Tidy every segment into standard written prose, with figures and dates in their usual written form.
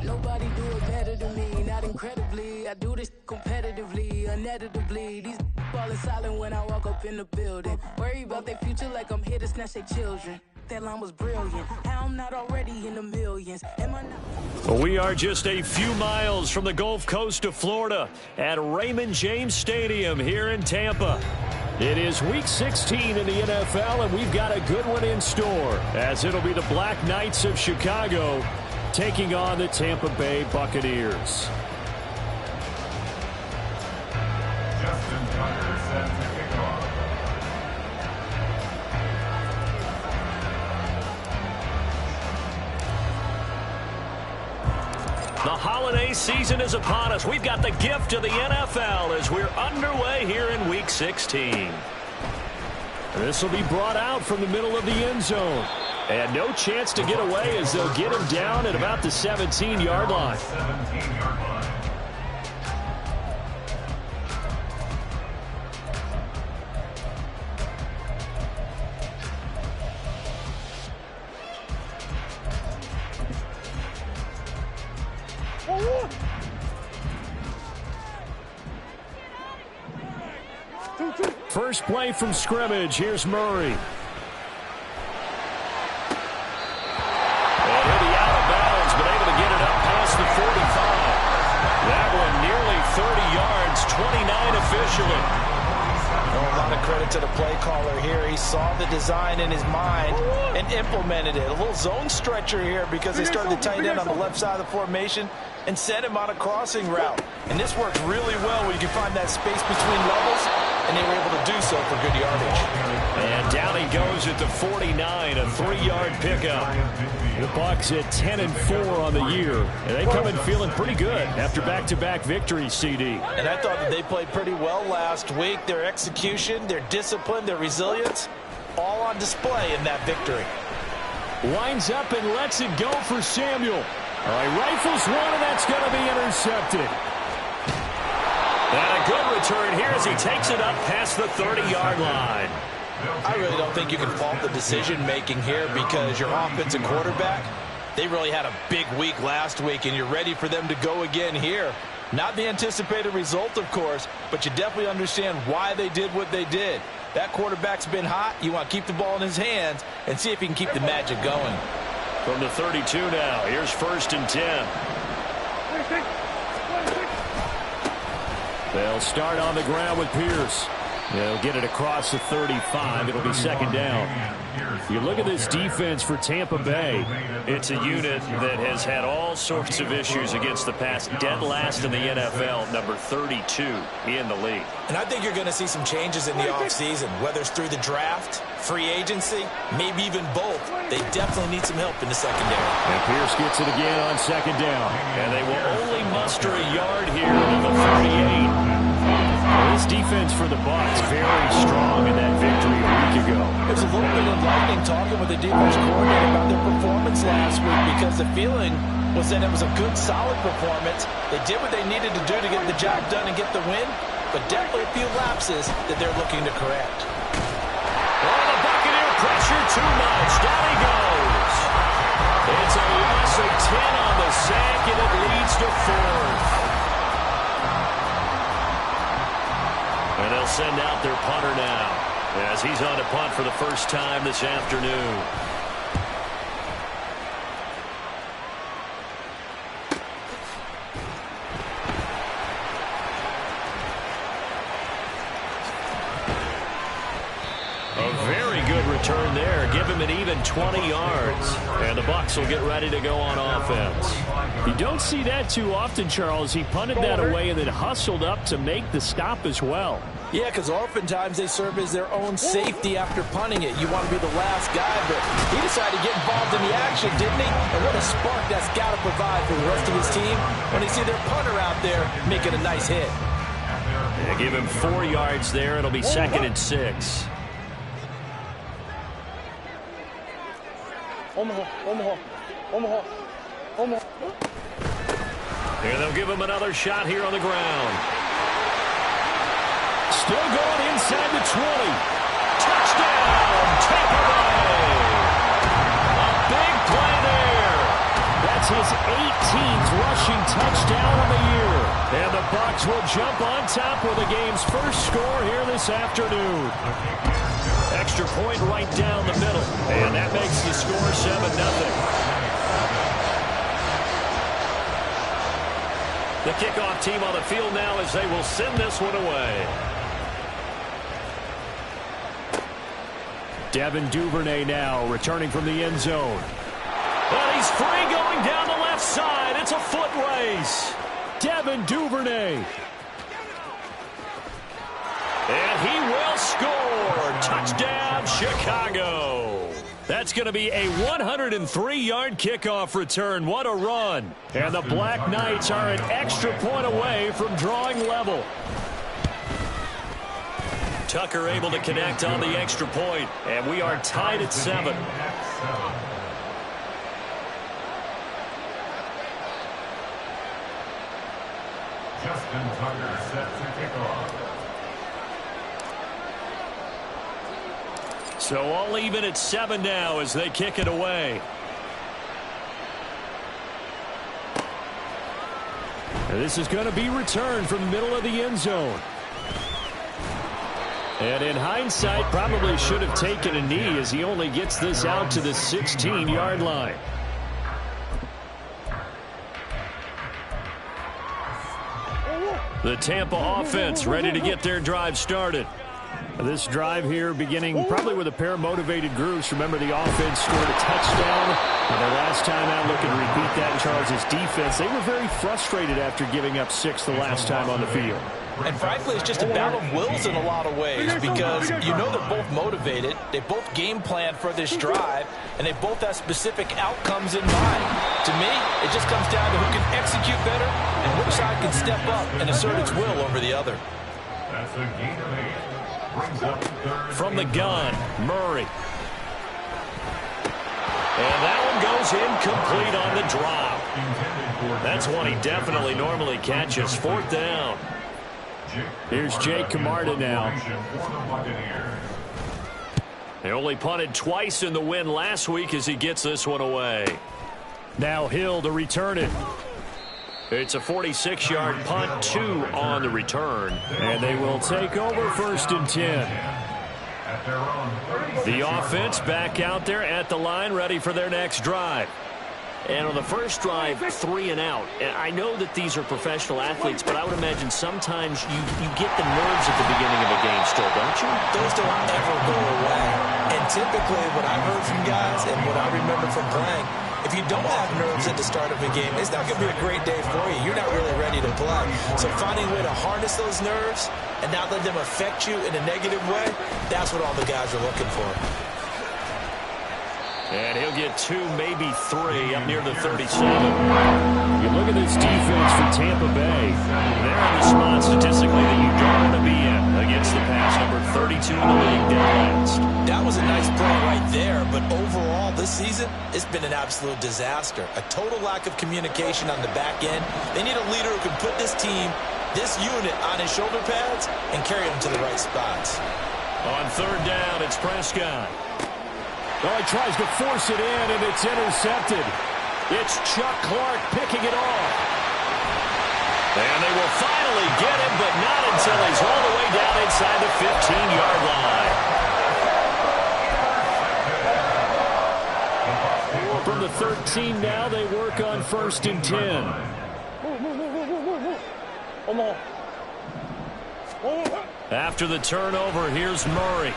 Nobody do it better than me, not incredibly. I do this competitively, uneditably. These falling silent when I walk up in the building. Worry about their future like I'm here to snatch their children. That line was brilliant. How I'm not already in the millions. Am I not? We are just a few miles from the Gulf Coast of Florida at Raymond James Stadium here in Tampa. It is Week 16 in the NFL, and we've got a good one in store, as it'll be the Black Knights of Chicago taking on the Tampa Bay Buccaneers. Justin Tucker set to kick off. The holiday season is upon us. We've got the gift of the NFL as we're underway here in Week 16. This will be brought out from the middle of the end zone. And no chance to get away as they'll get him down at about the 17-yard line. 17-yard line. First play from scrimmage. Here's Murray. And he'll be out of bounds, but able to get it up past the 45. That one nearly 30 yards, 29 officially. A lot of credit to the play caller here. He saw the design in his mind and implemented it. A little zone stretcher here because they started to tight end on the left side of the formation and sent him on a crossing route. And this works really well where you can find that space between levels, and they were able to do so for good yardage. And down he goes at the 49, a 3-yard pickup. The Bucs at 10-4 on the year, and they come in feeling pretty good after back-to-back victories, CD. And I thought that they played pretty well last week. Their execution, their discipline, their resilience, all on display in that victory. Lines up and lets it go for Samuel. All right, rifles one, and that's going to be intercepted. And a good return here as he takes it up past the 30-yard line. I really don't think you can fault the decision-making here because your offensive quarterback, they really had a big week last week, and you're ready for them to go again here. Not the anticipated result, of course, but you definitely understand why they did what they did. That quarterback's been hot. You want to keep the ball in his hands and see if he can keep the magic going. From the 32 now, here's 1st and 10. They'll start on the ground with Pierce. They'll get it across the 35. It'll be 2nd down. You look at this defense for Tampa Bay. It's a unit that has had all sorts of issues against the pass. Dead last in the NFL, number 32 in the league. And I think you're going to see some changes in the offseason, whether it's through the draft, free agency, maybe even both. They definitely need some help in the secondary. And Pierce gets it again on 2nd down. And they will only muster a yard here at the 38. This defense for the Bucs very strong in that victory a week ago. It was a little bit enlightening talking with the defense coordinator about their performance last week because the feeling was that it was a good, solid performance. They did what they needed to do to get the job done and get the win, but definitely a few lapses that they're looking to correct. Oh, the Buccaneer pressure too much. Down he goes. It's a loss of 10 on the sack, and it leads to 4th. And they'll send out their punter now as he's on to punt for the first time this afternoon. A very good return there. Give him an even 20 yards. And the Bucs will get ready to go on offense. You don't see that too often, Charles. He punted that away and then hustled up to make the stop as well. Yeah, because oftentimes they serve as their own safety after punting it. You want to be the last guy, but he decided to get involved in the action, didn't he? And what a spark that's got to provide for the rest of his team when they see their punter out there making a nice hit. They give him 4 yards there. It'll be 2nd and 6. Here they'll give him another shot here on the ground. Still going inside the 20. Touchdown, Tampa Bay. A big play there. That's his 18th Bucs will jump on top with the game's first score here this afternoon. Extra point right down the middle. And that makes the score 7-0. The kickoff team on the field now as they will send this one away. Devin Duvernay now returning from the end zone. And he's free going down the left side. It's a foot race. Devin Duvernay. And he will score. Touchdown, Chicago. That's going to be a 103-yard kickoff return. What a run. And the Black Knights are an extra point away from drawing level. Tucker able to connect on the extra point, and we are tied at 7. Justin Tucker set to kick off. So all even at 7 now as they kick it away. And this is going to be returned from the middle of the end zone. And in hindsight, probably should have taken a knee as he only gets this out to the 16-yard line. The Tampa offense ready to get their drive started. This drive here beginning probably with a pair of motivated groups. Remember, the offense scored a touchdown. And the last time out, looking to repeat that in Charles' defense. They were very frustrated after giving up 6 the last time on the field. And frankly, it's just a battle of wills in a lot of ways because you know they're both motivated. They both game plan for this drive, and they both have specific outcomes in mind. To me, it just comes down to who can execute better and which side can step up and assert its will over the other. That's a gain of 8. Brings up third. From the gun, Murray. And that one goes incomplete on the drop. That's one he definitely normally catches. 4th down. Here's Jake Camarda now. They only punted twice in the win last week as he gets this one away. Now Hill to return it. It's a 46-yard punt, 2 on the return. And they will take over 1st and 10. The offense back out there at the line, ready for their next drive. And on the first drive, 3 and out. And I know that these are professional athletes, but I would imagine sometimes you get the nerves at the beginning of a game still, don't you? Those don't ever go away. And typically what I've heard from guys and what I remember from playing, if you don't have nerves at the start of a game, it's not going to be a great day for you. You're not really ready to play. So finding a way to harness those nerves and not let them affect you in a negative way, that's what all the guys are looking for. And he'll get 2, maybe 3 up near the 37. You look at this defense for Tampa Bay. They're in the spot statistically that you don't want to be in against the pass. Number 32 in the league, dead last. That was a nice play right there, but overall this season, it's been an absolute disaster. A total lack of communication on the back end. They need a leader who can put this team, this unit on his shoulder pads and carry them to the right spots. On 3rd down, it's Prescott. Oh, he tries to force it in, and it's intercepted. It's Chuck Clark picking it off. And they will finally get him, but not until he's all the way down inside the 15-yard line. From the 13 now, they work on 1st and 10. After the turnover, here's Murray.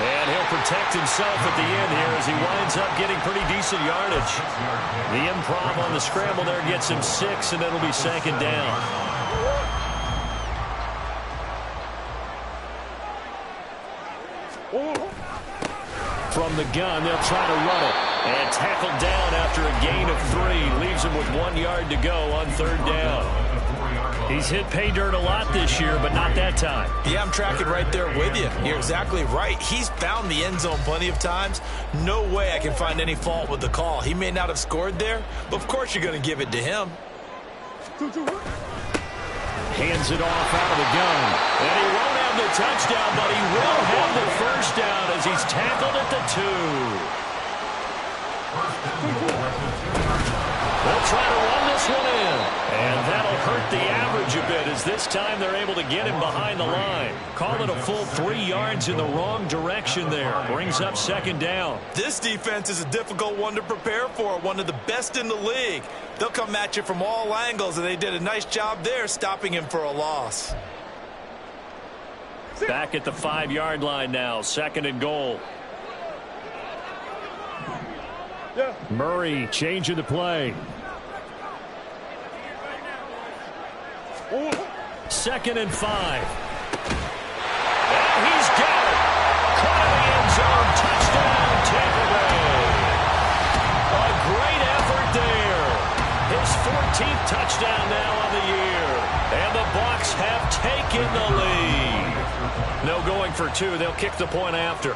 And he'll protect himself at the end here as he winds up getting pretty decent yardage. The improv on the scramble there gets him 6, and it'll be 2nd down. From the gun, they'll try to run it. And tackled down after a gain of 3. Leaves him with 1 yard to go on 3rd down. He's hit pay dirt a lot this year, but not that time. Yeah, I'm tracking right there with you. You're exactly right. He's found the end zone plenty of times. No way I can find any fault with the call. He may not have scored there, but of course you're going to give it to him. Hands it off out of the gun. And he won't have the touchdown, but he will have the 1st down as he's tackled at the 2. They'll try to run this one in. And that'll hurt the average a bit, as this time they're able to get him behind the line. Call it a full 3 yards in the wrong direction there. Brings up second down. This defense is a difficult one to prepare for, one of the best in the league. They'll come at you from all angles, and they did a nice job there stopping him for a loss. Back at the 5-yard line now, second and goal. Murray changing the play. Second and 5. And he's got it. Caught in the end zone. Touchdown, Tampa Bay. A great effort there. His 14th touchdown now on the year. And the Bucs have taken the lead. No going for 2. They'll kick the point after.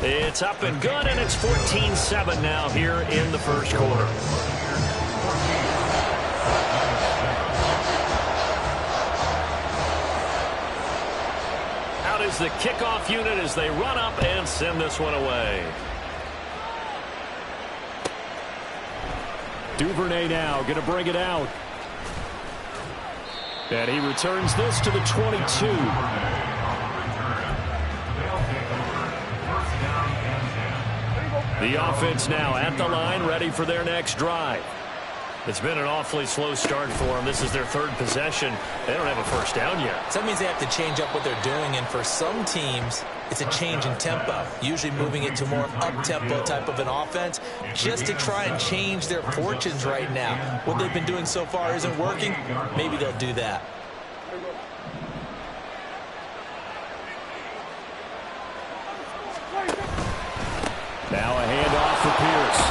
It's up and good, and it's 14-7 now here in the first quarter. Out is the kickoff unit as they run up and send this one away. Duvernay now going to bring it out. And he returns this to the 22. The offense now at the line, ready for their next drive. It's been an awfully slow start for them. This is their 3rd possession. They don't have a first down yet. So that means they have to change up what they're doing, and for some teams, it's a change in tempo, usually moving it to more up-tempo type of an offense, just to try and change their fortunes right now. What they've been doing so far isn't working. Maybe they'll do that. Now a handoff for Pierce.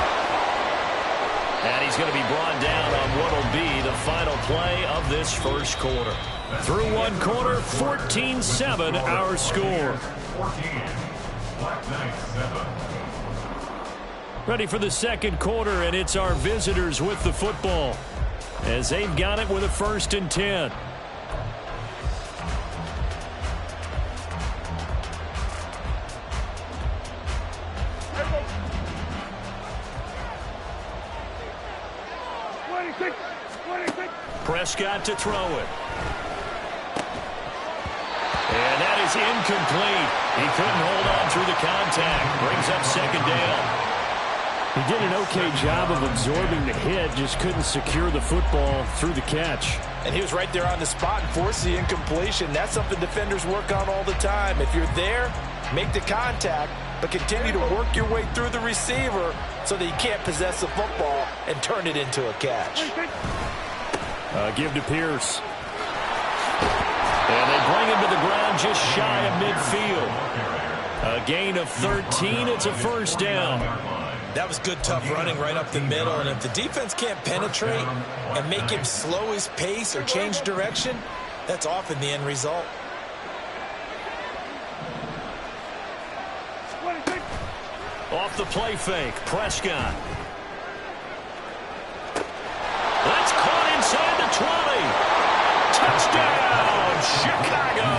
And he's going to be brought down on what will be the final play of this first quarter. Through one quarter, 14-7 our score. Ready for the second quarter, and it's our visitors with the football as they've got it with a 1st and 10. Prescott to throw it. And that is incomplete. He couldn't hold on through the contact. Brings up second down. He did an okay job of absorbing the hit, just couldn't secure the football through the catch. And he was right there on the spot and forced the incompletion. That's something defenders work on all the time. If you're there, make the contact, but continue to work your way through the receiver so that you can't possess the football and turn it into a catch. Give to Pierce. And they bring him to the ground just shy of midfield. A gain of 13. It's a first down. That was good, tough running right up the middle. And if the defense can't penetrate and make him slow his pace or change direction, that's often the end result. Off the play fake, Prescott. That's caught inside the 20. Touchdown, Chicago.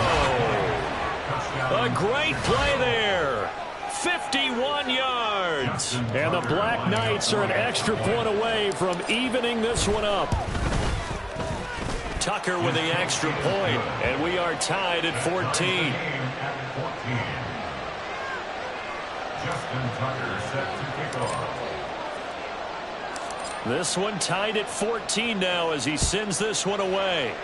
A great play there. 51 yards. And the Black Knights are an extra point away from evening this one up. Tucker with the extra point, and we are tied at 14. Justin Tucker set to kick off. This one tied at 14 now as he sends this one away.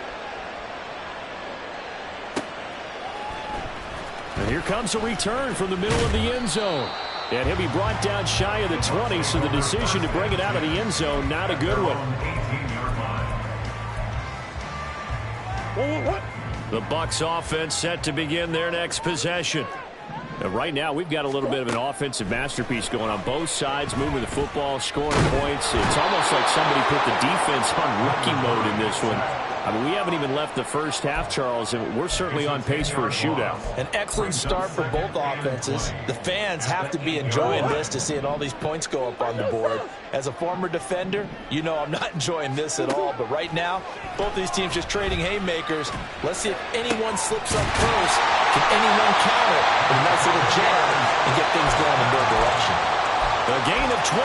And here comes a return from the middle of the end zone. And he'll be brought down shy of the 20, so the decision to bring it out of the end zone, not a good one. The Bucs offense set to begin their next possession. And right now, we've got a little bit of an offensive masterpiece going on both sides, moving the football, scoring points. It's almost like somebody put the defense on rookie mode in this one. I mean, we haven't even left the first half, Charles, and we're certainly on pace for a shootout. An excellent start for both offenses. The fans have to be enjoying this to seeing all these points go up on the board. As a former defender, you know I'm not enjoying this at all. But right now, both these teams just trading haymakers. Let's see if anyone slips up close. Can anyone counter with a nice little jab and get things going in their direction? A gain of 28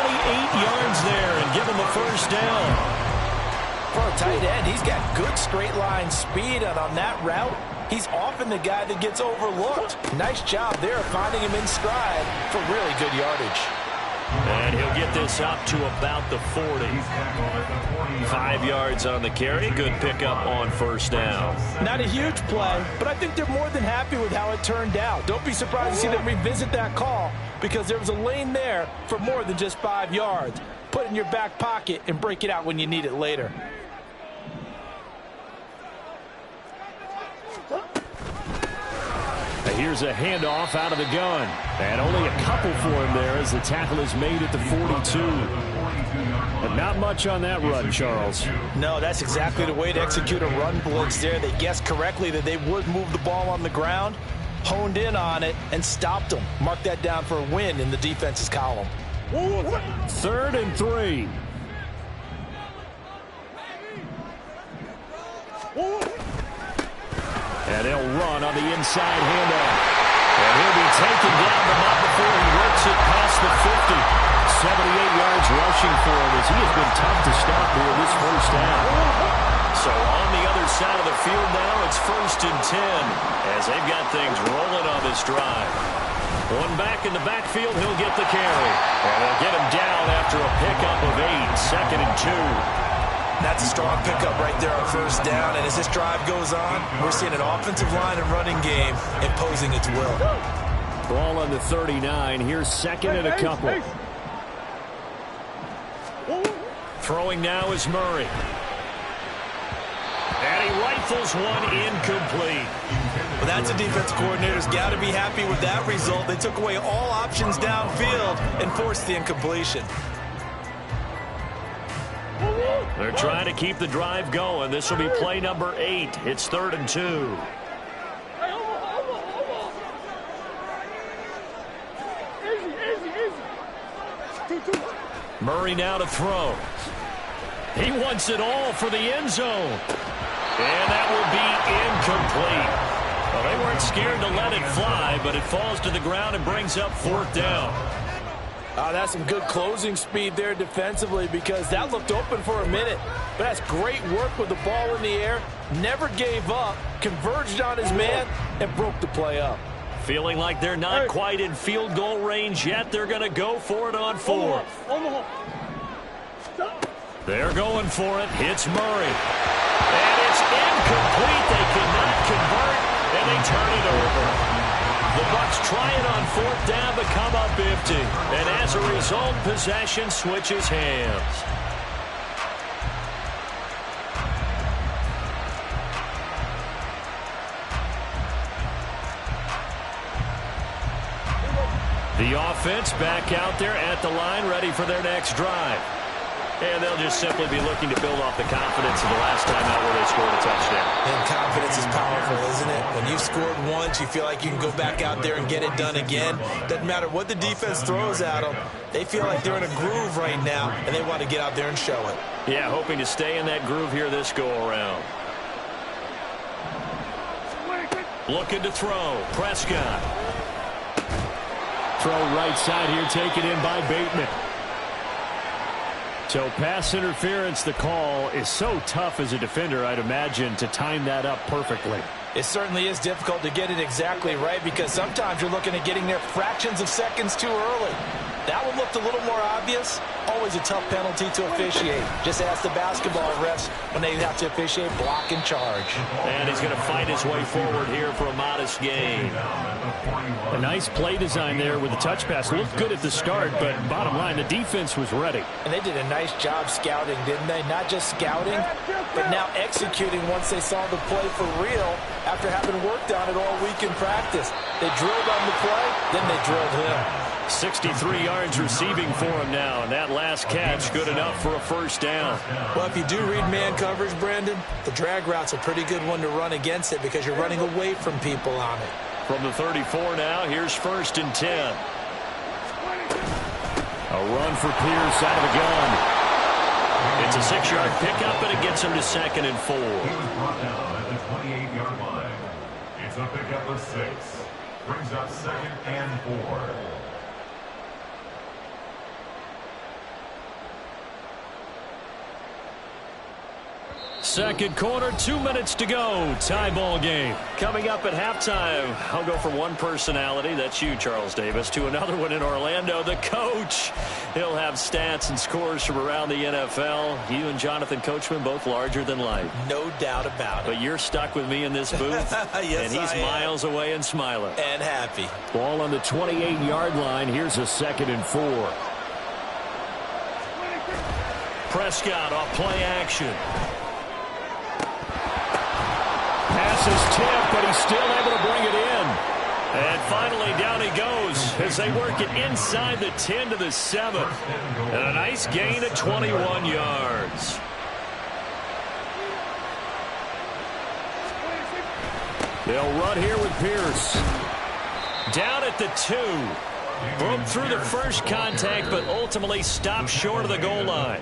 yards there and give him the first down. For a tight end, he's got good straight line speed, and on that route, he's often the guy that gets overlooked. Nice job there of finding him in stride for really good yardage. And he'll get this up to about the 40. 5 yards on the carry. Good pickup on first down. Not a huge play, but I think they're more than happy with how it turned out. Don't be surprised to see them revisit that call because there was a lane there for more than just 5 yards. Put it in your back pocket and break it out when you need it later. Here's a handoff out of the gun. And only a couple for him there as the tackle is made at the 42. And not much on that run, Charles. No, that's exactly the way to execute a run blitz there. They guessed correctly that they would move the ball on the ground, honed in on it, and stopped them. Mark that down for a win in the defense's column. 3rd and 3. And they'll run on the inside handoff. And he'll be taken down, but not before he works it past the 50. 78 yards rushing for him as he has been tough to stop here this first down. So on the other side of the field now, it's 1st and 10 as they've got things rolling on this drive. One back in the backfield, he'll get the carry. And they'll get him down after a pickup of 8, 2nd and 2. That's a strong pickup right there on first down. And as this drive goes on, we're seeing an offensive line and running game imposing its will. Ball on the 39. Here's 2nd and a couple. Throwing now is Murray. And he rifles one incomplete. Well, that's a defensive coordinator's got to be happy with that result. They took away all options downfield and forced the incompletion. They're trying to keep the drive going. This will be play number 8. It's 3rd and 2. Murray now to throw. He wants it all for the end zone. And that will be incomplete. Well, they weren't scared to let it fly, but it falls to the ground and brings up 4th down. That's some good closing speed there defensively because that looked open for a minute. But that's great work with the ball in the air. Never gave up, converged on his man, and broke the play up. Feeling like they're not quite in field goal range yet. They're going to go for it on 4th. They're going for it. Hits Murray. And it's incomplete. They cannot convert, and they turn it over. The Bucs try it on 4th down but come up empty. And as a result, possession switches hands. The offense back out there at the line, ready for their next drive. And they'll just simply be looking to build off the confidence of the last time out where they scored a touchdown. And confidence is powerful, isn't it? When you've scored once, you feel like you can go back out there and get it done again. Doesn't matter what the defense throws at them. They feel like they're in a groove right now, and they want to get out there and show it. Yeah, hoping to stay in that groove here this go-around. Looking to throw. Prescott. Throw right side here, taken in by Bateman. So pass interference, the call is so tough as a defender, I'd imagine, to time that up perfectly. It certainly is difficult to get it exactly right because sometimes you're looking at getting there fractions of seconds too early. That one looked a little more obvious. Always a tough penalty to officiate. Just ask the basketball refs when they have to officiate block and charge. And he's going to fight his way forward here for a modest gain. A nice play design there with the touch pass. Looked good at the start, but bottom line, the defense was ready. And they did a nice job scouting, didn't they? Not just scouting, but now executing once they saw the play for real after having worked on it all week in practice. They drilled on the play, then they drilled him. 63 yards receiving for him now, and that last catch good enough for a first down. Well, if you do read man coverage, Brandon, the drag route's a pretty good one to run against it because you're running away from people on it. From the 34 now, here's 1st and 10. A run for Pierce out of the gun. It's a 6-yard pickup, and it gets him to 2nd and 4. He was brought down at the 28-yard line. It's a pickup of 6. Brings up 2nd and 4. Second quarter, 2 minutes to go. Tie ball game. Coming up at halftime, I'll go from one personality, that's you, Charles Davis, to another one in Orlando, the coach. He'll have stats and scores from around the NFL. You and Jonathan Coachman, both larger than life. No doubt about it. But you're stuck with me in this booth. Yes, and he's miles away and smiling. And happy. Ball on the 28-yard line. Here's a 2nd and 4. Prescott off play action. Pass is tipped, but he's still able to bring it in. And finally, down he goes as they work it inside the 10 to the 7. And a nice gain of 21 yards. They'll run here with Pierce. Down at the 2. Broke through the first contact, but ultimately stopped short of the goal line.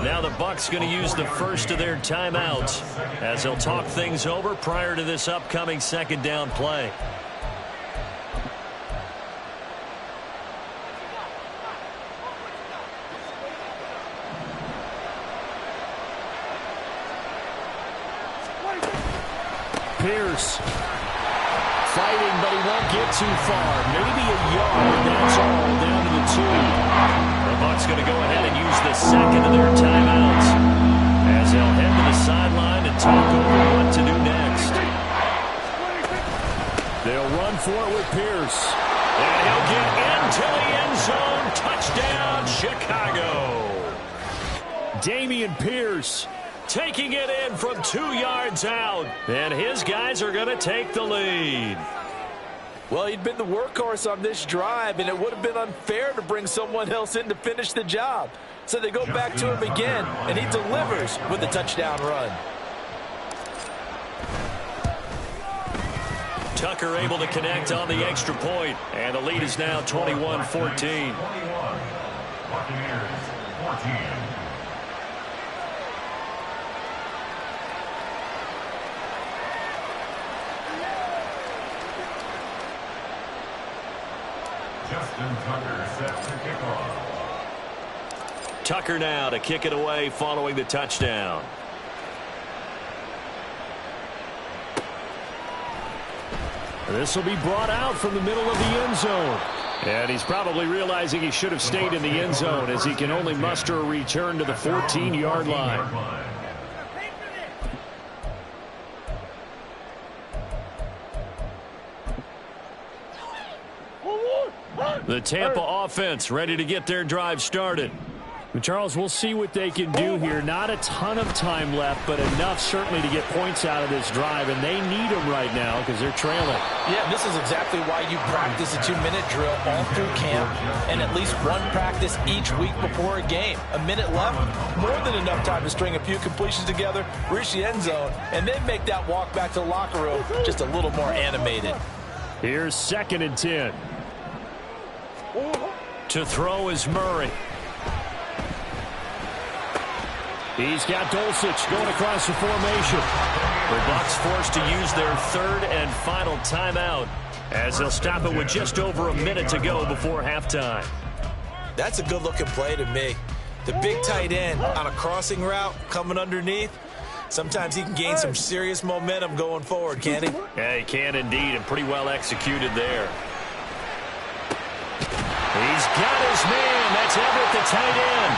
Now the Bucs going to use the first of their timeouts as they'll talk things over prior to this upcoming 2nd down play. Pierce. Fighting, but he won't get too far. Maybe a yard, that's all, down to the 2. The Bucs going to go ahead and use the second of their timeouts as they'll head to the sideline and talk over what to do next. They'll run for it with Pierce. And he'll get into the end zone. Touchdown, Chicago. Damian Pierce taking it in from 2 yards out. And his guys are going to take the lead. Well, he'd been the workhorse on this drive, and it would have been unfair to bring someone else in to finish the job. So they go back to him again, and he delivers with a touchdown run. Tucker able to connect on the extra point, and the lead is now 21-14. 21. Buccaneers 14. Justin Tucker set to kick off. Tucker now to kick it away following the touchdown. This will be brought out from the middle of the end zone. And he's probably realizing he should have stayed in the end zone as he can only muster a return to the 14-yard line. The Tampa offense ready to get their drive started. Charles, we'll see what they can do here. Not a ton of time left, but enough certainly to get points out of this drive, and they need them right now because they're trailing. Yeah, this is exactly why you practice a 2-minute drill all through camp and at least one practice each week before a game. A minute left, more than enough time to string a few completions together, reach the end zone, and then make that walk back to the locker room just a little more animated. Here's 2nd and 10. To throw is Murray. He's got Dulcich going across the formation. The Bucs forced to use their 3rd and final timeout as they'll stop it with just over a minute to go before halftime. That's a good-looking play to me. The big tight end on a crossing route coming underneath. Sometimes he can gain some serious momentum going forward, can't he? Yeah, he can indeed, and pretty well executed there. He's got his man. That's Everett, the tight end.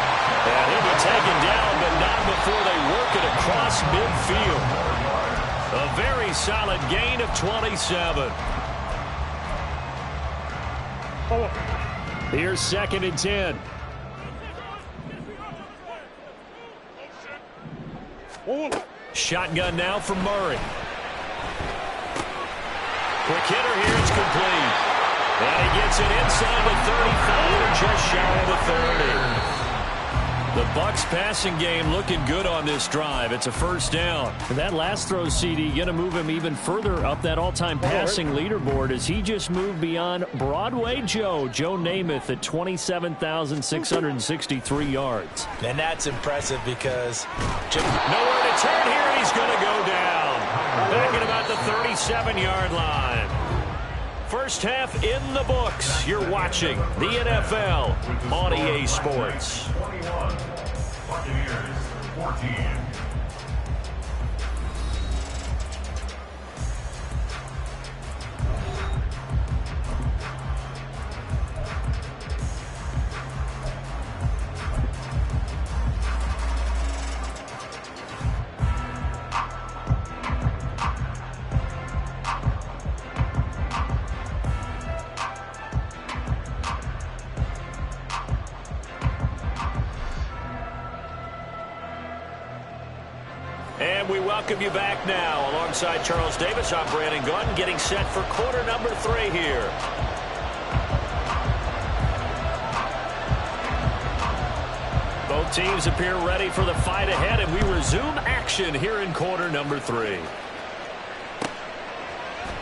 And he'll be taken down, but not before they work it across midfield. A very solid gain of 27. Here's 2nd and 10. Shotgun now from Murray. Quick hitter here. It's complete. And he gets it inside the 35, just shy of the 30. The Bucs passing game looking good on this drive. It's a 1st down. And that last throw, CD, going to move him even further up that all-time passing leaderboard as he just moved beyond Broadway Joe Namath at 27,663 yards. And that's impressive because nowhere to turn here, and he's going to go down. Back at about the 37-yard line. First half in the books. You're watching the NFL on EA Sports. 21. Buccaneers 14. And we welcome you back now. Alongside Charles Davis, I'm Brandon Gunn, getting set for quarter number 3 here. Both teams appear ready for the fight ahead, and we resume action here in quarter number 3.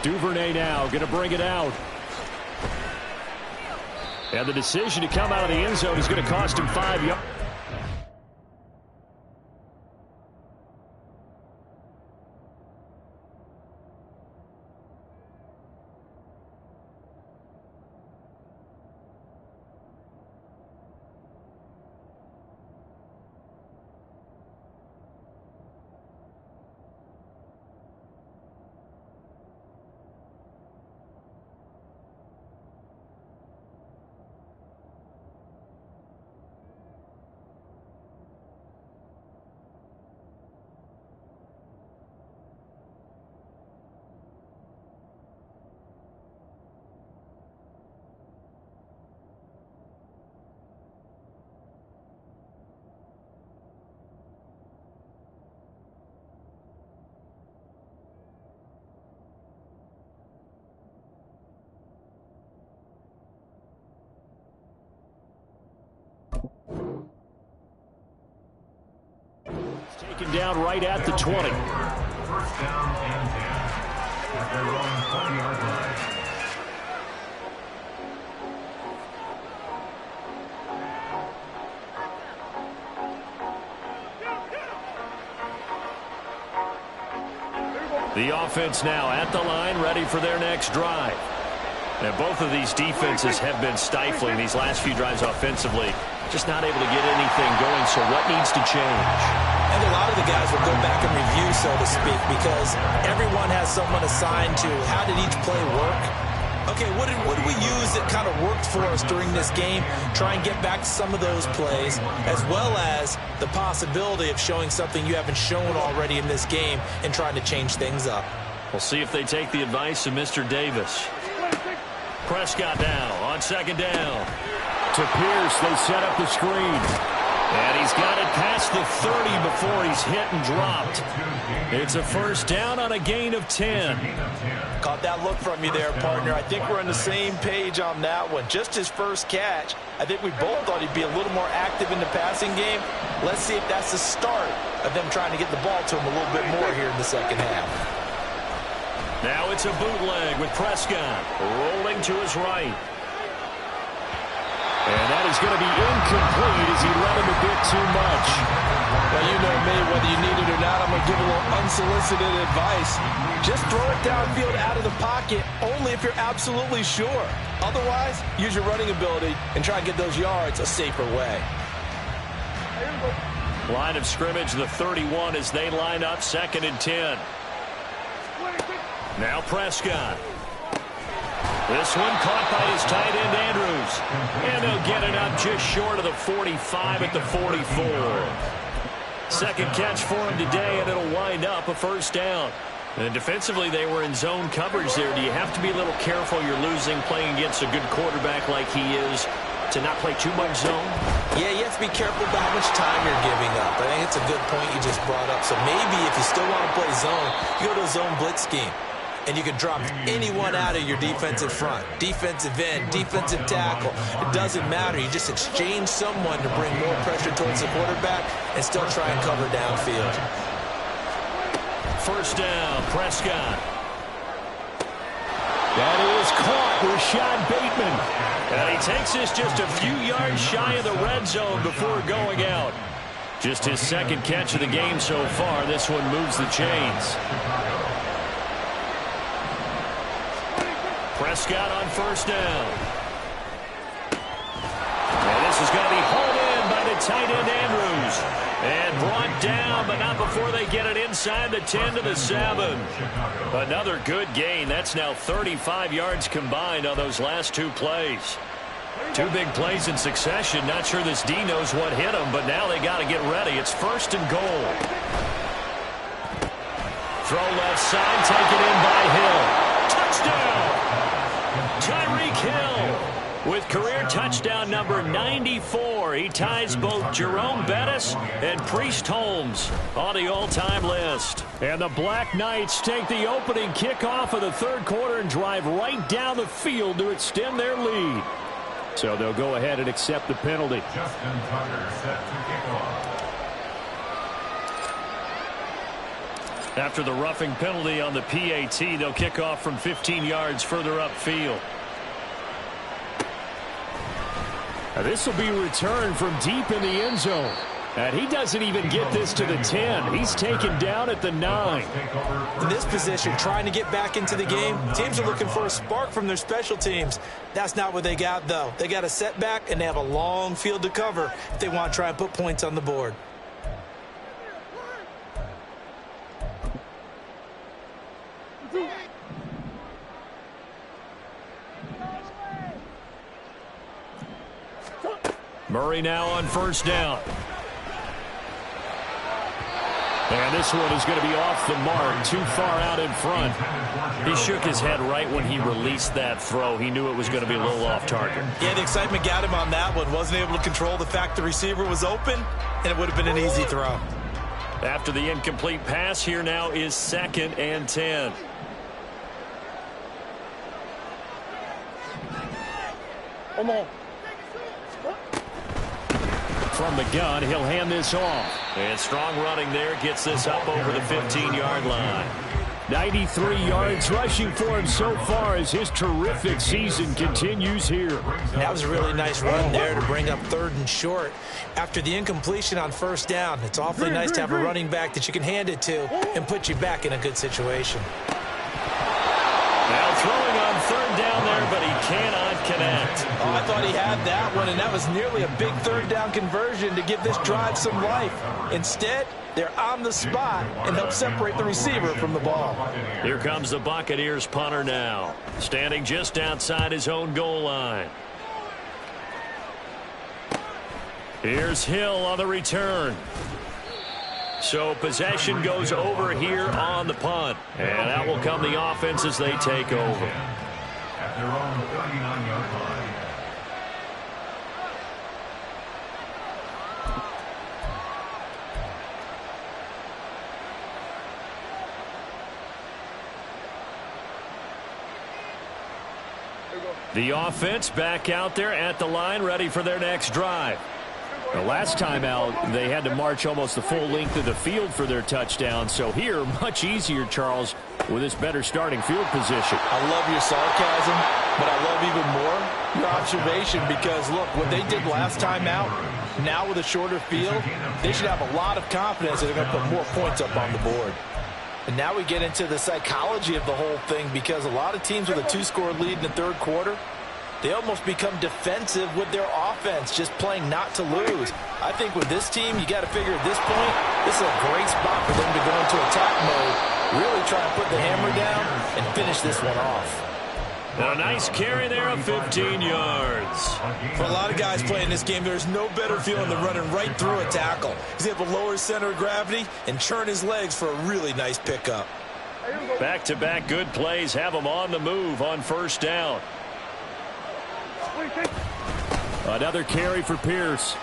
Duvernay now going to bring it out. And the decision to come out of the end zone is going to cost him 5 yards. Taken down right at the 20. First down and 10 at their own 20-yard line. The offense now at the line, ready for their next drive. Now, both of these defenses have been stifling these last few drives offensively. Just not able to get anything going, so what needs to change? And a lot of the guys will go back and review, so to speak, because everyone has someone assigned to how did each play work. Okay, what did we use that kind of worked for us during this game? Try and get back to some of those plays, as well as the possibility of showing something you haven't shown already in this game and trying to change things up. We'll see if they take the advice of Mr. Davis. Prescott now on second down. To Pierce, they set up the screen. And he's got it past the 30 before he's hit and dropped. It's a first down on a gain of 10. Caught that look from you there, partner. I think we're on the same page on that one. Just his first catch. I think we both thought he'd be a little more active in the passing game. Let's see if that's the start of them trying to get the ball to him a little bit more here in the second half. Now it's a bootleg with Prescott rolling to his right. And that is going to be incomplete as he let him a bit too much. Well, you know me, whether you need it or not, I'm going to give a little unsolicited advice. Just throw it downfield out of the pocket, only if you're absolutely sure. Otherwise, use your running ability and try and get those yards a safer way. Line of scrimmage, the 31 as they line up, 2nd and 10. Now Prescott. This one caught by his tight end, Andrews. And they'll get it up just short of the 45 at the 44. Second catch for him today, and it'll wind up a first down. And defensively, they were in zone coverage there. Do you have to be a little careful you're losing playing against a good quarterback like he is to not play too much zone? Yeah, you have to be careful about how much time you're giving up. I think it's a good point you just brought up. So maybe if you still want to play zone, you go to a zone blitz scheme. And you can drop anyone out of your defensive front. Defensive end, defensive tackle. It doesn't matter. You just exchange someone to bring more pressure towards the quarterback and still try and cover downfield. First down, Prescott. That is caught with Rashad Bateman. And he takes this just a few yards shy of the red zone before going out. Just his second catch of the game so far. This one moves the chains. Prescott on first down. And this is going to be hauled in by the tight end, Andrews. And brought down, but not before they get it inside the 10 to the 7. Another good gain. That's now 35 yards combined on those last 2 plays. 2 big plays in succession. Not sure this D knows what hit them, but now they got to get ready. It's first and goal. Throw left side, taken in by Hill. Touchdown! Tyreek Hill. With career touchdown number 94, he ties both Jerome Bettis and Priest Holmes on the all-time list. And the Black Knights take the opening kickoff of the third quarter and drive right down the field to extend their lead. So they'll go ahead and accept the penalty. Justin Tucker set to kick off. After the roughing penalty on the PAT, they'll kick off from 15 yards further upfield. This will be returned from deep in the end zone. And he doesn't even get this to the 10. He's taken down at the 9. In this position, trying to get back into the game, teams are looking for a spark from their special teams. That's not what they got, though. They got a setback, and they have a long field to cover if they want to try and put points on the board. Murray now on first down. And this one is going to be off the mark, too far out in front. He shook his head right when he released that throw. He knew it was going to be a little off target. Yeah, the excitement got him on that one. Wasn't able to control the fact the receiver was open, and it would have been an easy throw. After the incomplete pass, here now is 2nd and 10. Come on. From the gun, he'll hand this off. And strong running there gets this up over the 15-yard line. 93 yards rushing for him so far as his terrific season continues here. That was a really nice run there to bring up 3rd and short. After the incompletion on first down, it's awfully nice to have a running back that you can hand it to and put you back in a good situation. Now throwing on 3rd down there, but he cannot connect. Oh, I thought he had that one, and that was nearly a big 3rd down conversion to give this drive some life. Instead, they're on the spot and help separate the receiver from the ball. Here comes the Buccaneers punter now, standing just outside his own goal line. Here's Hill on the return. So possession goes over here on the punt. And out will come the offense as they take over. At their own 39-yard line. The offense back out there at the line, ready for their next drive. The last time out, they had to march almost the full length of the field for their touchdown. So here, much easier, Charles, with this better starting field position. I love your sarcasm, but I love even more your observation because, look, what they did last time out, now with a shorter field, they should have a lot of confidence that they're going to put more points up on the board. And now we get into the psychology of the whole thing because a lot of teams with a 2-score lead in the third quarter, they almost become defensive with their offense, just playing not to lose. I think with this team, you got to figure at this point, this is a great spot for them to go into attack mode, really try and put the hammer down and finish this one off. A nice carry there of 15 yards. For a lot of guys playing this game, there's no better feeling than running right through a tackle. He's able to lower his center of gravity and churn his legs for a really nice pickup. Back-to-back good plays have him on the move on first down. Another carry for Pierce.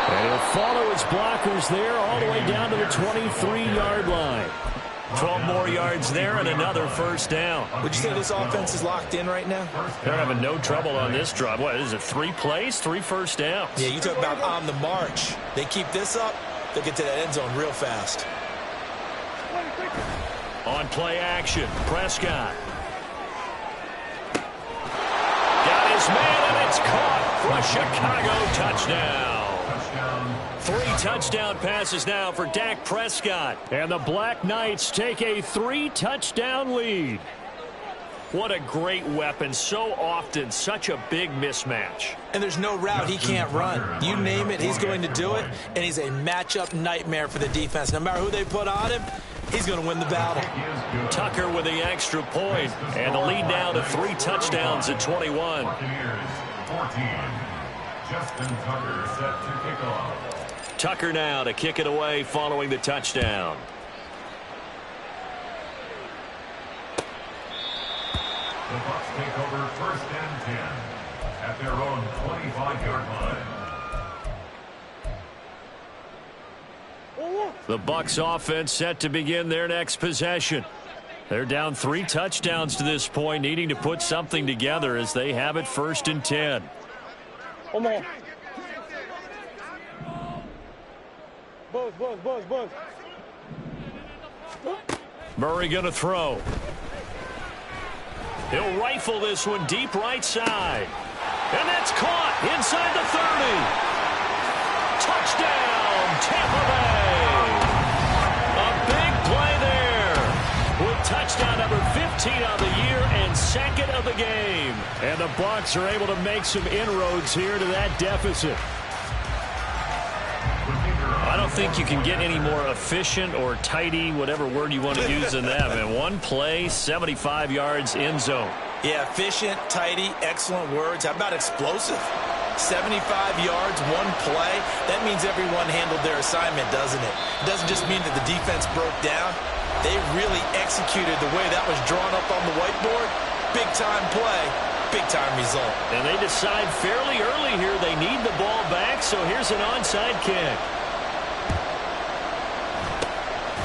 And he'll follow his blockers there all the way down to the 23-yard line. 12 more yards there and another first down. Would you say this offense is locked in right now? They're having no trouble on this drive. What is it, 3 plays, 3 first downs? Yeah, you talk about on the march. They keep this up, they'll get to that end zone real fast. On play action, Prescott. Got his man, and it's caught for a Chicago touchdown. 3 touchdown passes now for Dak Prescott. And the Black Knights take a 3-touchdown lead. What a great weapon. So often, such a big mismatch. And there's no route he can't run. You name it, he's going to do it. And he's a matchup nightmare for the defense. No matter who they put on him, he's going to win the battle. Tucker with the extra point. And the lead now to 3 touchdowns at 21. 14. Justin Tucker set to kick off. Tucker now to kick it away following the touchdown. The Bucs take over 1st and 10 at their own 25-yard line. The Bucs offense set to begin their next possession. They're down 3 touchdowns to this point, needing to put something together as they have it 1st and 10. Buzz. Murray going to throw. He'll rifle this one deep right side. And that's caught inside the 30. Touchdown, Tampa Bay. A big play there with touchdown number 15 on the year and 2nd of the game. And the Bucs are able to make some inroads here to that deficit. I don't think you can get any more efficient or tidy, whatever word you want to use in that. Man, one play, 75 yards, end zone. Yeah, efficient, tidy, excellent words. How about explosive? 75 yards, one play. That means everyone handled their assignment, doesn't it? It doesn't just mean that the defense broke down. They really executed the way that was drawn up on the whiteboard. Big-time play, big-time result. And they decide fairly early here they need the ball back, so here's an onside kick.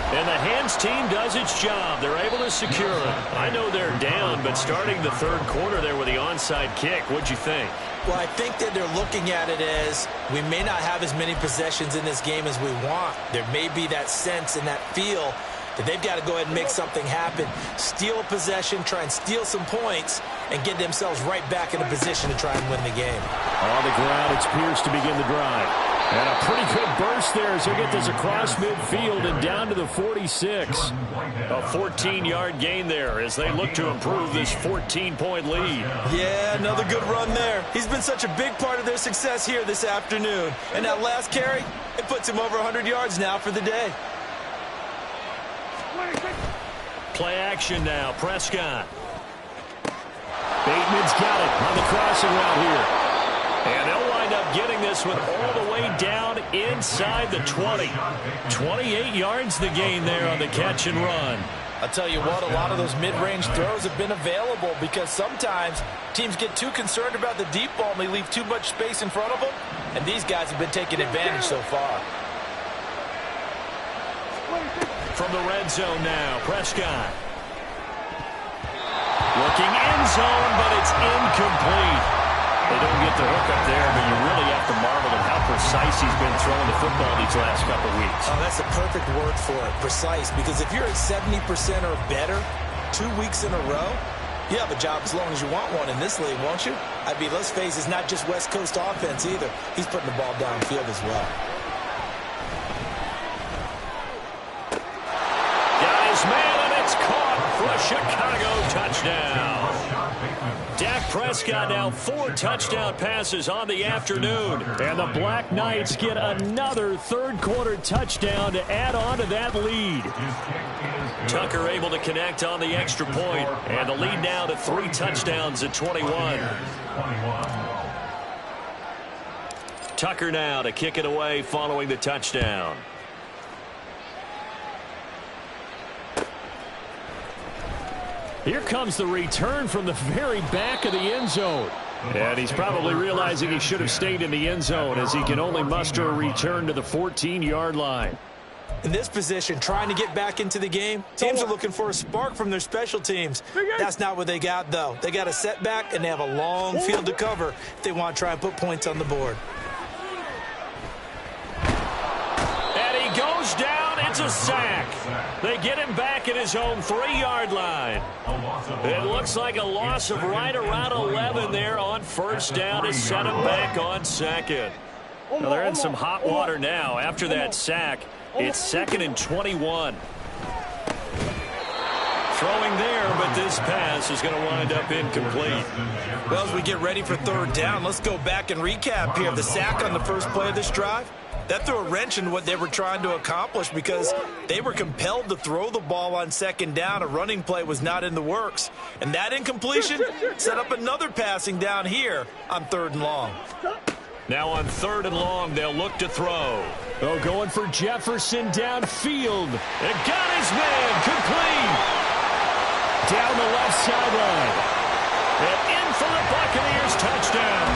And the hands team does its job. They're able to secure it. I know they're down, but starting the 3rd quarter there with the onside kick, what'd you think? Well, I think that they're looking at it as we may not have as many possessions in this game as we want. There may be that sense and that feel that they've got to go ahead and make something happen. Steal a possession, try and steal some points, and get themselves right back in a position to try and win the game. On the ground, it's Pierce to begin the drive. And a pretty good burst there as he'll get this across midfield and down to the 46. A 14-yard gain there as they look to improve this 14-point lead. Yeah, another good run there. He's been such a big part of their success here this afternoon. And that last carry, it puts him over 100 yards now for the day. Play action now, Prescott. Bateman's got it on the crossing route here. And they'll wind up getting this one all the way down inside the 20. 28 yards the gain there on the catch and run. I'll tell you what, a lot of those mid-range throws have been available because sometimes teams get too concerned about the deep ball and they leave too much space in front of them. And these guys have been taking advantage so far. From the red zone now, Prescott. Looking end zone, but it's incomplete. They don't get the hook up there, but you really have to marvel at how precise he's been throwing the football these last couple of weeks. Oh, that's a perfect word for it, precise, because if you're at 70% or better 2 weeks in a row, you have a job as long as you want one in this league, won't you? I mean, let's face it, it's not just West Coast offense either. He's putting the ball downfield as well. Got his man, and it's caught for a Chicago touchdown. Dak Prescott now 4 touchdown passes on the afternoon. And the Black Knights get another 3rd quarter touchdown to add on to that lead. Tucker able to connect on the extra point. And the lead now to 3 touchdowns at 21. Tucker now to kick it away following the touchdown. Here comes the return from the very back of the end zone. And he's probably realizing he should have stayed in the end zone as he can only muster a return to the 14-yard line. In this position, trying to get back into the game, teams are looking for a spark from their special teams. That's not what they got, though. They got a setback, and they have a long field to cover if they want to try and put points on the board. And he goes down. It's a sack. They get him back at his own 3-yard line. It looks like a loss of right around 11 there on 1st down to set him back on 2nd. Now they're in some hot water now. After that sack, it's 2nd and 21. Throwing there, but this pass is going to wind up incomplete. Well, as we get ready for 3rd down, let's go back and recap here. The sack on the first play of this drive, that threw a wrench in what they were trying to accomplish because they were compelled to throw the ball on 2nd down. A running play was not in the works. And that incompletion set up another passing down here on 3rd and long. Now on 3rd and long, they'll look to throw. Oh, going for Jefferson downfield. And got his man complete. Down the left sideline. And in for the Buccaneers touchdown.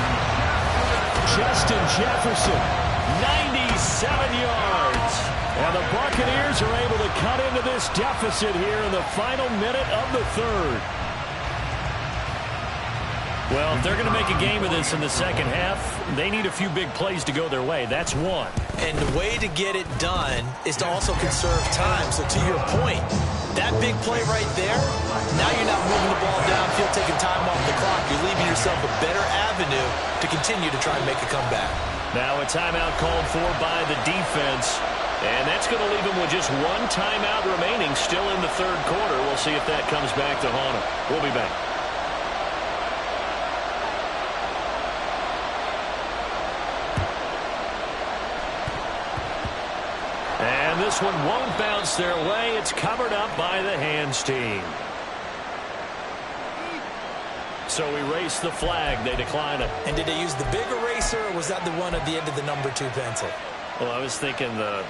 Justin Jefferson, 97 yards. And the Buccaneers are able to cut into this deficit here in the final minute of the third. Well, if they're going to make a game of this in the second half, they need a few big plays to go their way. That's one. And the way to get it done is to also conserve time. So to your point, that big play right there, now you're not moving the ball downfield, taking time off the clock. You're leaving yourself a better avenue to continue to try and make a comeback. Now a timeout called for by the defense. And that's going to leave them with just one timeout remaining still in the third quarter. We'll see if that comes back to haunt them. We'll be back. And this one won't bounce their way. It's covered up by the hands team. So erase the flag. They decline it. And did they use the big eraser, or was that the one at the end of the number 2 pencil? Well, I was thinking the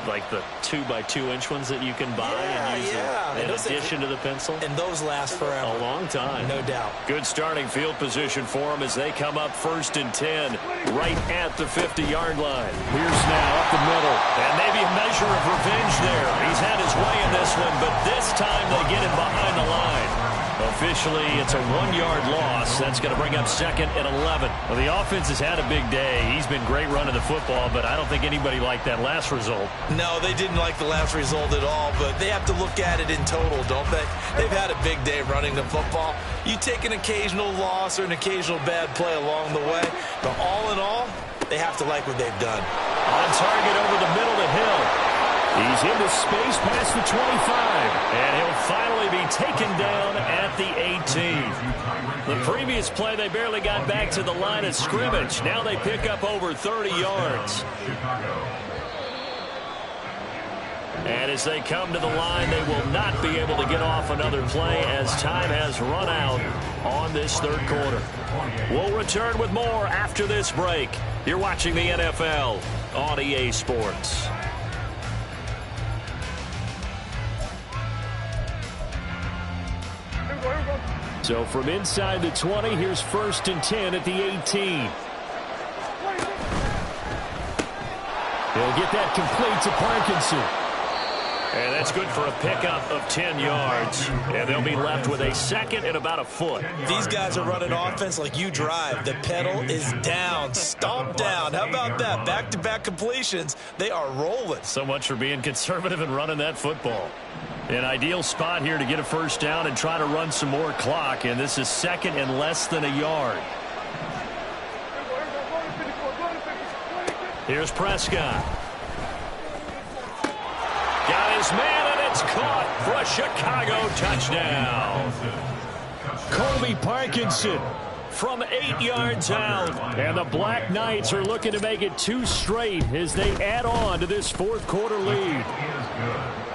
2x2-inch ones that you can buy and use in addition to the pencil. And those last forever. A long time. No doubt. Good starting field position for them as they come up 1st and 10 right at the 50-yard line. Pierce now up the middle. And maybe a measure of revenge there. He's had his way in this one, but this time they get him behind the line. Officially, it's a 1-yard loss. That's going to bring up 2nd and 11. Well, the offense has had a big day. He's been great running the football, but I don't think anybody liked that last result. No, they didn't like the last result at all, but they have to look at it in total, don't they? They've had a big day running the football. You take an occasional loss or an occasional bad play along the way, but all in all, they have to like what they've done. On target over the middle to Hill. He's into space past the 25, and he'll finally be taken down at the 18. The previous play, they barely got back to the line of scrimmage. Now they pick up over 30 yards. And as they come to the line, they will not be able to get off another play as time has run out on this third quarter. We'll return with more after this break. You're watching the NFL on EA Sports. So from inside the 20, here's 1st and 10 at the 18. He'll get that complete to Parkinson. And that's good for a pickup of 10 yards. And they'll be left with a 2nd and about a foot. These guys are running offense like you drive. The pedal is down, stomp down. How about that? Back-to-back completions. They are rolling. So much for being conservative and running that football. An ideal spot here to get a 1st down and try to run some more clock. And this is 2nd and less than a yard. Here's Prescott. Got his man, and it's caught for a Chicago touchdown. Colby Parkinson from 8 yards out. And the Black Knights are looking to make it 2 straight as they add on to this 4th quarter lead.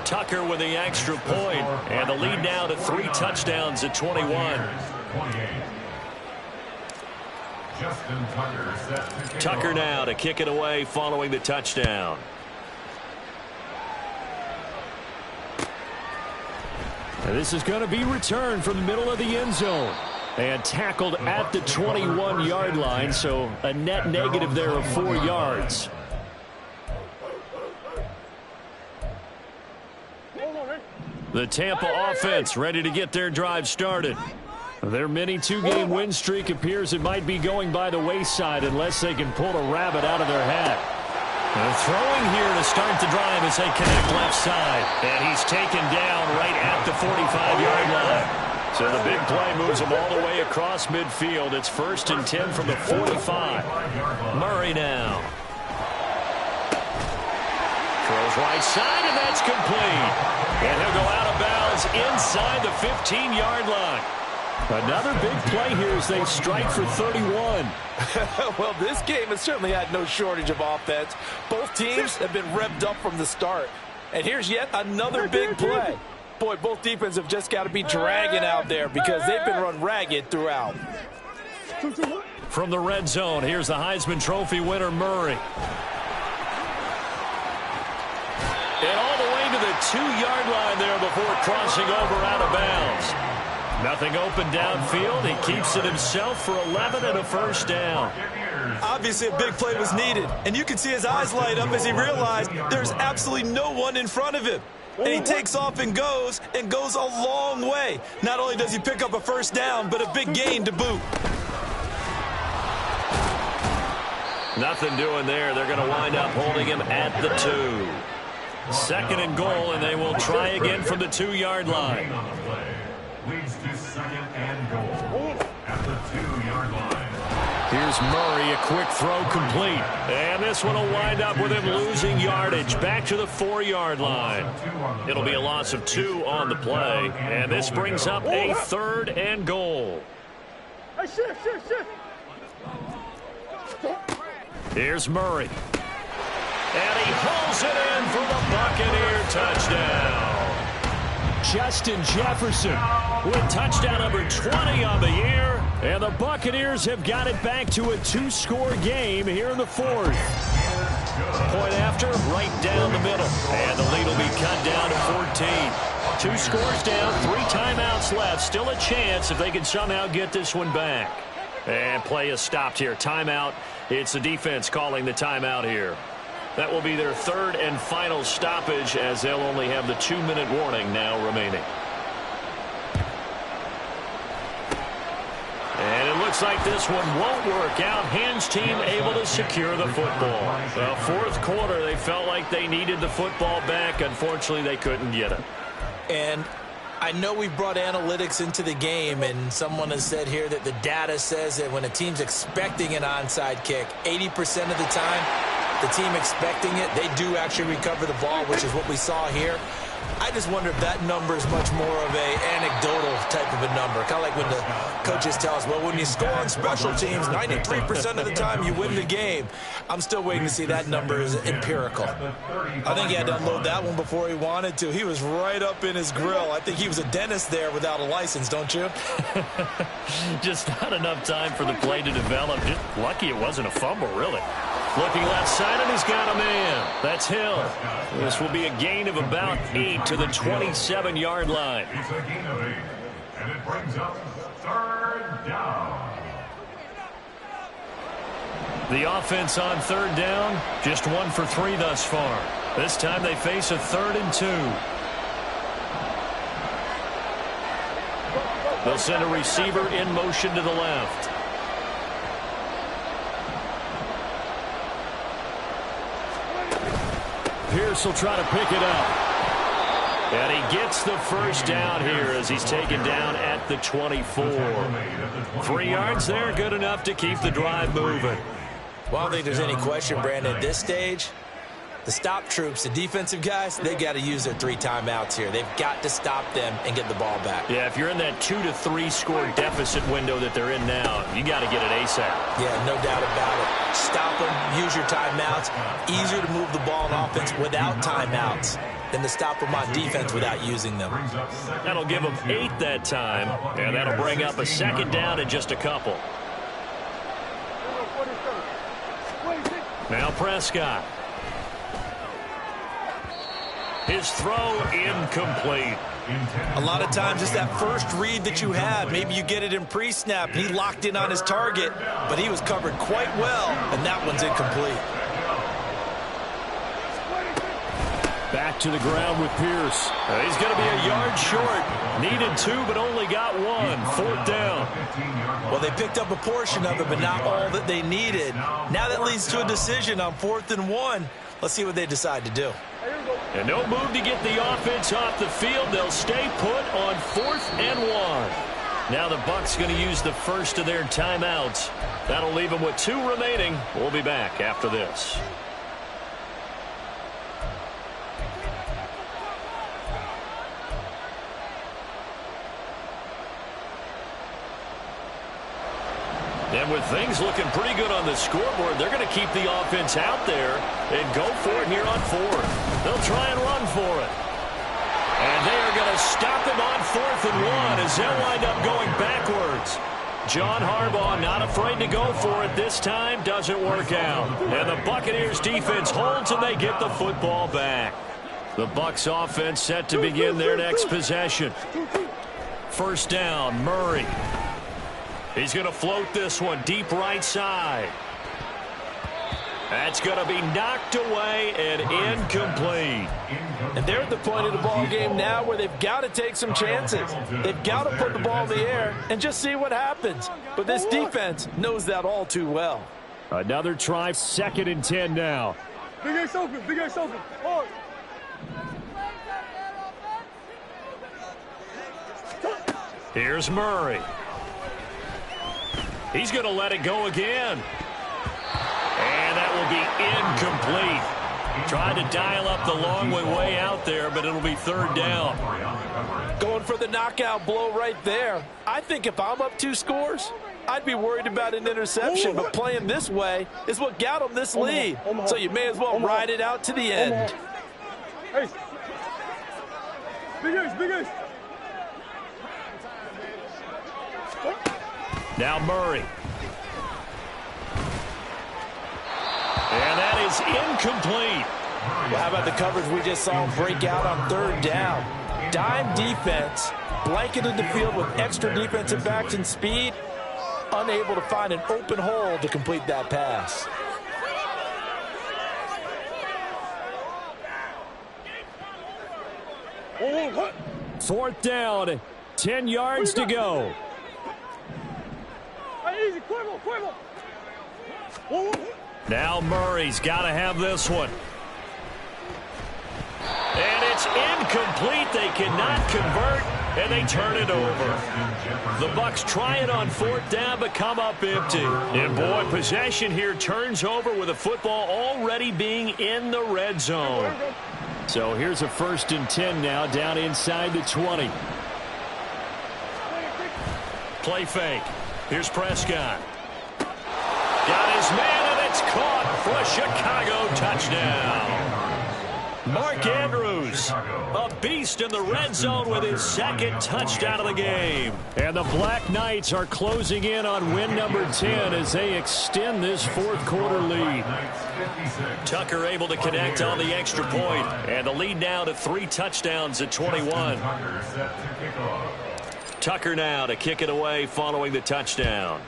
Tucker with the extra point, and the lead now to 3 touchdowns at 21. Tucker now to kick it away following the touchdown. And this is going to be returned from the middle of the end zone. And tackled at the 21-yard line, so a net negative there of 4 yards. The Tampa offense ready to get their drive started. Their mini 2-game win streak appears it might be going by the wayside unless they can pull a rabbit out of their hat. They're throwing here to start the drive as they connect left side. And he's taken down right at the 45-yard line. So the big play moves him all the way across midfield. It's 1st and 10 from the 45. Murray now. Throws right side, and that's complete. And he'll go out of bounds inside the 15-yard line. Another big play here as they strike for 31. Well, this game has certainly had no shortage of offense. Both teams have been revved up from the start. And here's yet another big play. Boy, both defenses have just got to be dragging out there because they've been run ragged throughout. From the red zone, here's the Heisman Trophy winner, Murray. And all the way to the 2-yard line there before crossing over out of bounds. Nothing open downfield. He keeps it himself for 11 and a first down. Obviously, a big play was needed, and you can see his eyes light up as he realized there's absolutely no one in front of him. And he takes off and goes a long way. Not only does he pick up a first down, but a big gain to boot. Nothing doing there. They're going to wind up holding him at the 2. Second and goal, and they will try again from the 2-yard line. Leads to second and goal at the 2-yard line. Here's Murray, a quick throw complete. And this one will wind up with him losing yardage back to the 4-yard line. It'll be a loss of 2 on the play. And this brings up a 3rd and goal. Here's Murray. And he pulls it in for the Buccaneer touchdown. Justin Jefferson with touchdown number 20 on the year. And the Buccaneers have got it back to a 2-score game here in the 4th. Point after, right down the middle. And the lead will be cut down to 14. 2 scores down, 3 timeouts left. Still a chance if they can somehow get this one back. And play is stopped here. Timeout. It's the defense calling the timeout here. That will be their 3rd and final stoppage, as they'll only have the 2-minute warning now remaining. And it looks like this one won't work out. Hans team able to secure the football. The 4th quarter, they felt like they needed the football back. Unfortunately, they couldn't get it. And I know we've brought analytics into the game, and someone has said here that the data says that when a team's expecting an onside kick, 80% of the time, the team expecting it, they do actually recover the ball, which is what we saw here. I just wonder if that number is much more of a anecdotal type of a number. Kind of like when the coaches tell us, well, when you score on special teams, 93% of the time you win the game. I'm still waiting to see that number is empirical. I think he had to unload that one before he wanted to. He was right up in his grill. I think he was a dentist there without a license, don't you? Just not enough time for the play to develop. Just lucky it wasn't a fumble, really. Looking left side, and he's got a man. That's Hill. This will be a gain of about 8 to the 27-yard line. It's a gain of 8, and it brings up 3rd down. The offense on 3rd down, just 1 for 3 thus far. This time they face a 3rd and 2. They'll send a receiver in motion to the left. Pierce will try to pick it up. And he gets the first down here as he's taken down at the 24. 3 yards there, good enough to keep the drive moving. Well, I don't think there's any question, Brandon, at this stage, the stop troops, the defensive guys, they got to use their 3 timeouts here. They've got to stop them and get the ball back. Yeah, if you're in that 2 to 3 score deficit window that they're in now, you got to get it ASAP. Yeah, no doubt about it. Stop them, use your timeouts. Easier to move the ball on offense without timeouts than to stop them on defense without using them. That'll give them 8 that time, and that'll bring up a 2nd down in just a couple. Now Prescott. His throw incomplete. A lot of times it's that first read that you have. Maybe you get it in pre-snap. He locked in on his target, but he was covered quite well, and that one's incomplete. Back to the ground with Pierce. He's going to be a yard short. Needed 2, but only got 1. 4th down. Well, they picked up a portion of it, but not all that they needed. Now that leads to a decision on 4th and 1. Let's see what they decide to do. And no move to get the offense off the field. They'll stay put on 4th and 1. Now the Bucs going to use the first of their timeouts. That'll leave them with 2 remaining. We'll be back after this. And with things looking pretty good on the scoreboard, they're going to keep the offense out there and go for it here on 4th. They'll try and run for it. And they are going to stop him on 4th and 1 as they'll wind up going backwards. John Harbaugh not afraid to go for it this time. Doesn't work out. And the Buccaneers defense holds and they get the football back. The Bucs offense set to begin their next possession. first down. Murray. He's going to float this one deep right side. That's going to be knocked away and incomplete. And they're at the point of the ball game now where they've got to take some chances. They've got to put the ball in the air and just see what happens. But this defense knows that all too well. Another try, 2nd and 10 now. Big Ace open, Big Ace open. Hard. Here's Murray. He's going to let it go again. And that will be incomplete. Tried to dial up the long way out there, but it'll be 3rd down. Going for the knockout blow right there. I think if I'm up 2 scores, I'd be worried about an interception, but playing this way is what got them this lead. So you may as well ride it out to the end. Hey. Big Ace, Big Ace. Now Murray. And that is incomplete. Well, how about the coverage we just saw break out on 3rd down? Dime defense, blanketed the field with extra defensive backs and speed, unable to find an open hole to complete that pass. Fourth down, 10 yards to go. Easy, Quivel. Now Murray's got to have this one. And it's incomplete. They cannot convert, and they turn it over. The Bucs try it on 4th down, but come up empty. And, boy, possession here turns over with the football already being in the red zone. So here's a 1st and 10 now, down inside the 20. Play fake. Here's Prescott. Got his man, and it's caught for a Chicago touchdown. Mark Andrews, a beast in the red zone with his 2nd touchdown of the game. And the Black Knights are closing in on win number 10 as they extend this 4th quarter lead. Tucker able to connect on the extra point, and the lead now to 3 touchdowns at 21. Tucker now to kick it away following the touchdown.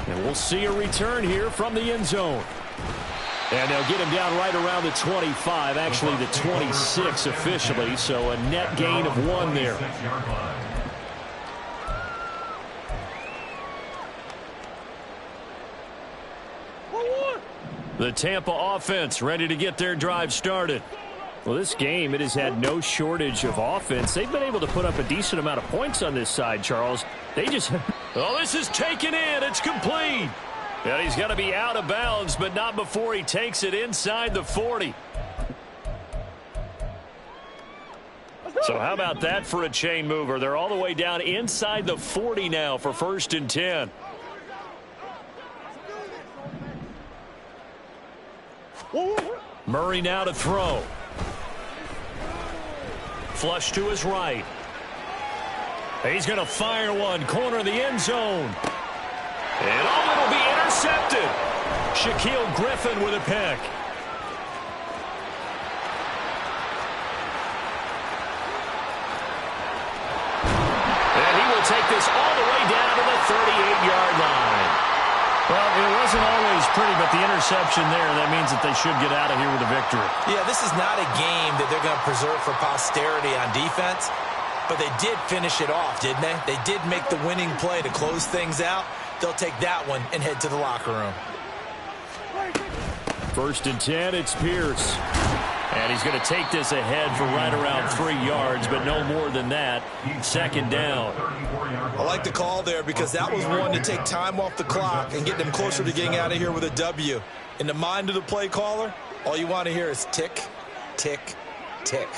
And we'll see a return here from the end zone. And they'll get him down right around the 25, actually the 26 officially, so a net gain of 1 there. The Tampa offense ready to get their drive started. Well, this game, it has had no shortage of offense. They've been able to put up a decent amount of points on this side, Charles. They just... Oh, this is taken in. It's complete. And he's going to be out of bounds, but not before he takes it inside the 40. So how about that for a chain mover? They're all the way down inside the 40 now for 1st and 10. Murray now to throw. Flush to his right. He's going to fire one. Corner of the end zone. And it'll be intercepted. Shaquille Griffin with a pick. And he will take this all the way down to the 38-yard line. Well, it wasn't always pretty, but the interception there, that means that they should get out of here with a victory. Yeah, this is not a game that they're going to preserve for posterity on defense, but they did finish it off, didn't they? They did make the winning play to close things out. They'll take that one and head to the locker room. 1st and 10, it's Pierce. And he's going to take this ahead for right around 3 yards, but no more than that. 2nd down. I like the call there because that was one to take time off the clock and get them closer to getting out of here with a W. In the mind of the play caller, all you want to hear is tick, tick, tick.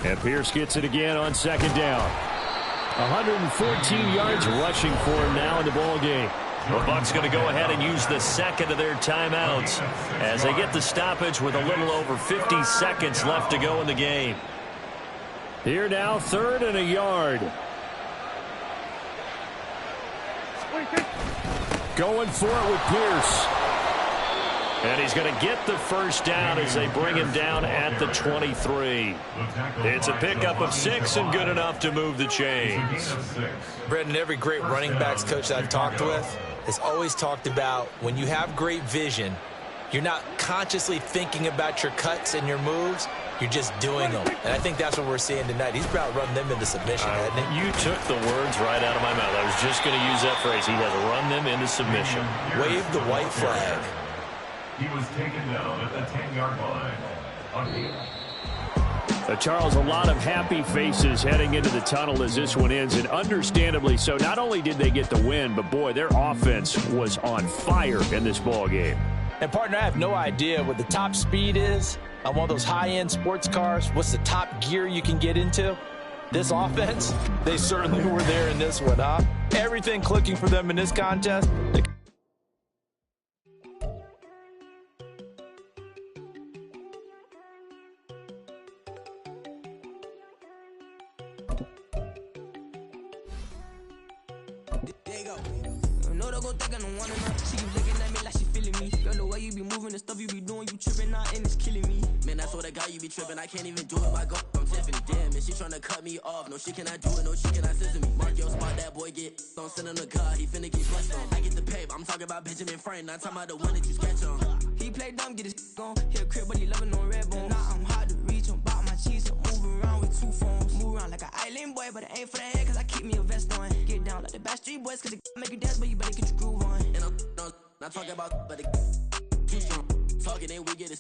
And Pierce gets it again on 2nd down. 114 yards rushing for him now in the ball game. The Bucs going to go ahead and use the second of their timeouts as they get the stoppage with a little over 50 seconds left to go in the game. Here now, 3rd and a yard. Going for it with Pierce. And he's going to get the first down as they bring him down at the 23. It's a pickup of 6 and good enough to move the chains. Brendan, every great running backs coach that I've talked with has always talked about when you have great vision, you're not consciously thinking about your cuts and your moves. You're just doing them. And I think that's what we're seeing tonight. He's about run them into submission, hasn't he? You took the words right out of my mouth. I was just going to use that phrase. He has run them into submission. Wave the white flag. He was taken down at the 10-yard line. Charles, a lot of happy faces heading into the tunnel as this one ends, and understandably so. Not only did they get the win, but, boy, their offense was on fire in this ball game. And, partner, I have no idea what the top speed is on one of those high-end sports cars. What's the top gear you can get into? This offense, they certainly were there in this one, huh? Everything clicking for them in this contest. You be tripping, I can't even do it by go. I'm Tiffany, damn, and she tryna cut me off. No, she cannot do it, no, she cannot scissor me. Mark your spot, that boy get don't send him to God, he finna get flexed on. I get the paper, I'm talking about Benjamin Franklin, not talking about the one that you sketch on. He play dumb, get his gone. He a crib, but he loving on red bone. Now I'm hard to reach, I'm bout my cheese, I'm moving around with 2 phones. Move around like an island boy, but it ain't for the head, cause I keep me a vest on. Get down like the Backstreet Boys, cause it make you dance, but you better get your groove on. And I'm not talking about, but it too strong. Talking and we get it.